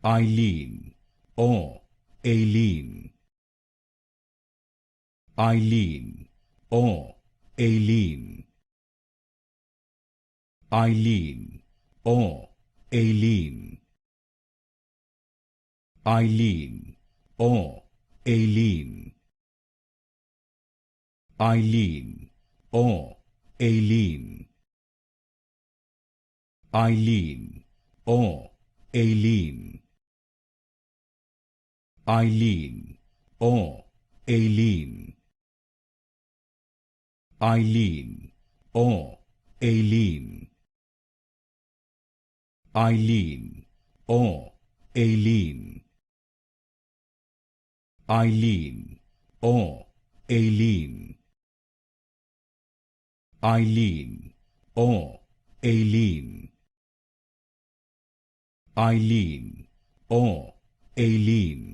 Aileen, or Aileen. Aileen, or Aileen. Aileen, or Aileen. Aileen, or Aileen. Aileen, or Aileen. Aileen, or Aileen. Aileen, or Aileen. Aileen, or Aileen. Aileen, or Aileen. Aileen, or Aileen. Aileen, or Aileen. Aileen, or Aileen.